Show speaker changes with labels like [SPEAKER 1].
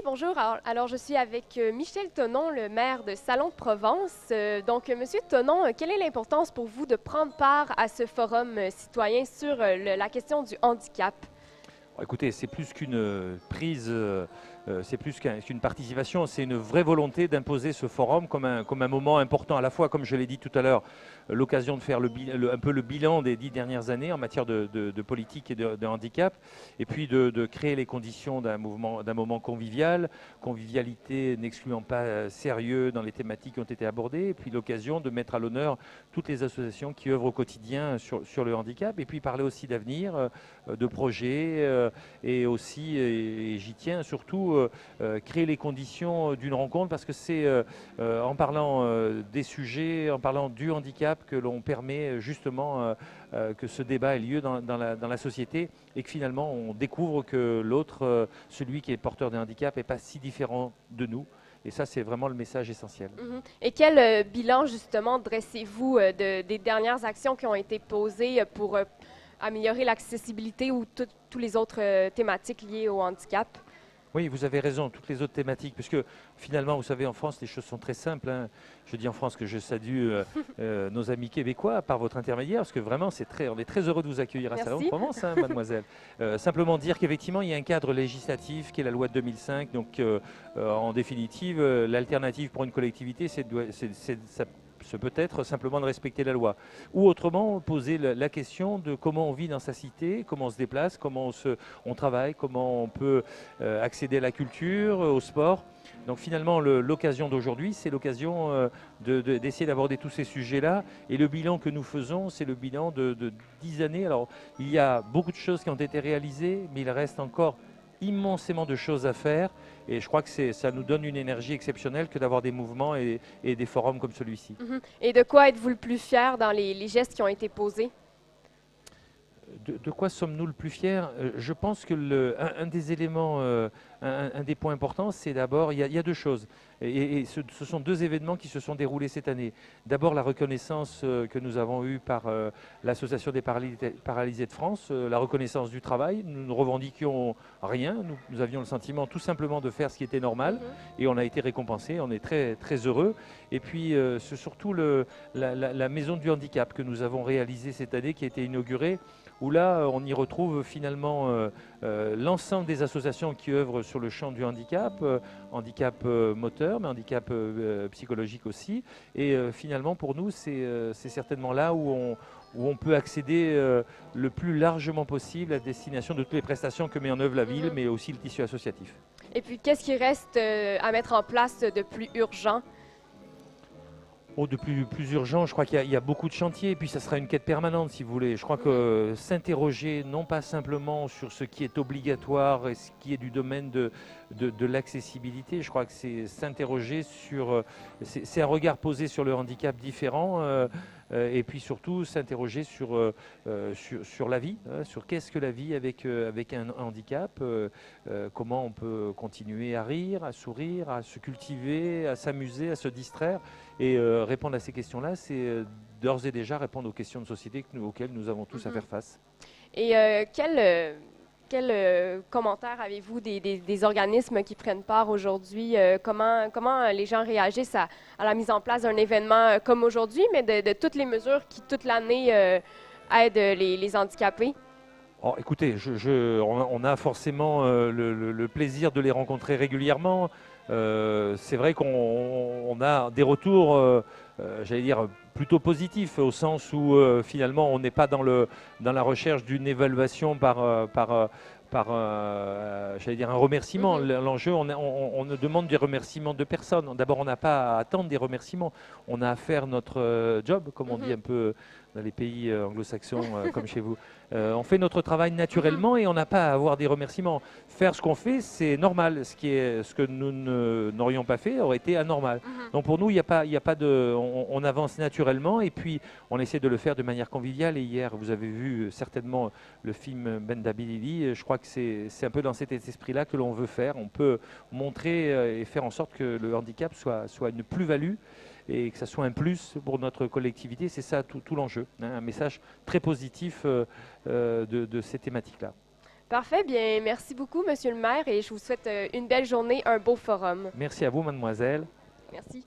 [SPEAKER 1] bonjour. Alors, je suis avec Michel Thonon, le maire de Salon-de-Provence. Donc, Monsieur Thonon, quelle est l'importance pour vous de prendre part à ce forum citoyen sur la question du handicap?
[SPEAKER 2] Écoutez, c'est plus qu'une prise, c'est plus qu'une participation, c'est une vraie volonté d'imposer ce forum comme un moment important, à la fois, comme je l'ai dit tout à l'heure, l'occasion de faire un peu le bilan des 10 dernières années en matière de politique et de handicap, et puis de créer les conditions d'un moment convivial, convivialité n'excluant pas sérieux dans les thématiques qui ont été abordées, et puis l'occasion de mettre à l'honneur toutes les associations qui œuvrent au quotidien sur le handicap, et puis parler aussi d'avenir, de projets, et aussi, et j'y tiens surtout, créer les conditions d'une rencontre parce que c'est en parlant des sujets, en parlant du handicap que l'on permet justement que ce débat ait lieu dans la société et que finalement on découvre que l'autre, celui qui est porteur d'un handicap, n'est pas si différent de nous. Et ça, c'est vraiment le message essentiel.
[SPEAKER 1] Et quel bilan, justement, dressez-vous des dernières actions qui ont été posées pour améliorer l'accessibilité ou toutes les autres thématiques liées au handicap?
[SPEAKER 2] Oui, vous avez raison, toutes les autres thématiques, parce que finalement, vous savez, en France, les choses sont très simples, hein. Je dis en France que je salue nos amis québécois par votre intermédiaire, parce que vraiment, on est très heureux de vous accueillir à Salon-de-Provence, hein, mademoiselle. Simplement dire qu'effectivement, il y a un cadre législatif qui est la loi de 2005, donc en définitive, l'alternative pour une collectivité, ça peut être simplement de respecter la loi. Ou autrement, poser la question de comment on vit dans sa cité, comment on se déplace, comment on travaille, comment on peut accéder à la culture, au sport. Donc finalement, l'occasion d'aujourd'hui, c'est l'occasion d'essayer d'aborder tous ces sujets-là. Et le bilan que nous faisons, c'est le bilan de 10 années. Alors, il y a beaucoup de choses qui ont été réalisées, mais il reste encore immensément de choses à faire. Et je crois que ça nous donne une énergie exceptionnelle que d'avoir des mouvements et des forums comme celui-ci.
[SPEAKER 1] Et de quoi êtes-vous le plus fier dans les gestes qui ont été posés?
[SPEAKER 2] De quoi sommes-nous le plus fiers? Je pense que un des éléments, un des points importants, c'est d'abord, il y a deux choses. Et ce sont deux événements qui se sont déroulés cette année. D'abord, la reconnaissance que nous avons eue par l'Association des paralysés de France, la reconnaissance du travail. Nous ne revendiquions rien. Nous avions le sentiment tout simplement de faire ce qui était normal. Et on a été récompensés. On est très, très heureux. Et puis, c'est surtout la maison du handicap que nous avons réalisée cette année, qui a été inaugurée, où là, on y retrouve finalement l'ensemble des associations qui œuvrent sur le champ du handicap, handicap moteur, mais handicap psychologique aussi. Et finalement, pour nous, c'est certainement là où on peut accéder le plus largement possible à destination de toutes les prestations que met en œuvre la ville, mais aussi le tissu associatif.
[SPEAKER 1] Et puis, qu'est-ce qui reste à mettre en place de plus urgent?
[SPEAKER 2] De plus urgent, je crois qu'il y a beaucoup de chantiers, et puis ça sera une quête permanente si vous voulez. Je crois que s'interroger non pas simplement sur ce qui est obligatoire et ce qui est du domaine de l'accessibilité, je crois que c'est s'interroger sur, c'est un regard posé sur le handicap différent, et puis surtout s'interroger sur la vie, hein, sur qu'est-ce que la vie avec un handicap, comment on peut continuer à rire, à sourire, à se cultiver, à s'amuser, à se distraire. Et répondre à ces questions-là, c'est d'ores et déjà répondre aux questions de société auxquelles nous avons tous à faire face.
[SPEAKER 1] Et quel commentaire avez-vous des organismes qui prennent part aujourd'hui? Comment les gens réagissent à la mise en place d'un événement comme aujourd'hui, mais de toutes les mesures qui, toute l'année, aident les handicapés?
[SPEAKER 2] Oh, écoutez, on a forcément le plaisir de les rencontrer régulièrement. C'est vrai qu'on a des retours, j'allais dire, plutôt positifs, au sens où finalement on n'est pas dans la recherche d'une évaluation par j'allais dire un remerciement. L'enjeu, on ne demande des remerciements de personne. D'abord, on n'a pas à attendre des remerciements. On a à faire notre job, comme on dit un peu dans les pays anglo-saxons, comme chez vous. On fait notre travail naturellement et on n'a pas à avoir des remerciements. Faire ce qu'on fait, c'est normal. Ce que nous n'aurions pas fait aurait été anormal. Donc pour nous, il n'y a pas de, on avance naturellement et puis on essaie de le faire de manière conviviale. Et hier, vous avez vu certainement le film Bendability. Je crois que c'est un peu dans cet esprit-là que l'on veut faire. On peut montrer et faire en sorte que le handicap soit une plus-value et que ça soit un plus pour notre collectivité. C'est ça tout l'enjeu, hein, un message très positif de ces thématiques-là.
[SPEAKER 1] Parfait, bien, merci beaucoup, Monsieur le maire, et je vous souhaite une belle journée, un beau forum.
[SPEAKER 2] Merci à vous, mademoiselle.
[SPEAKER 1] Merci.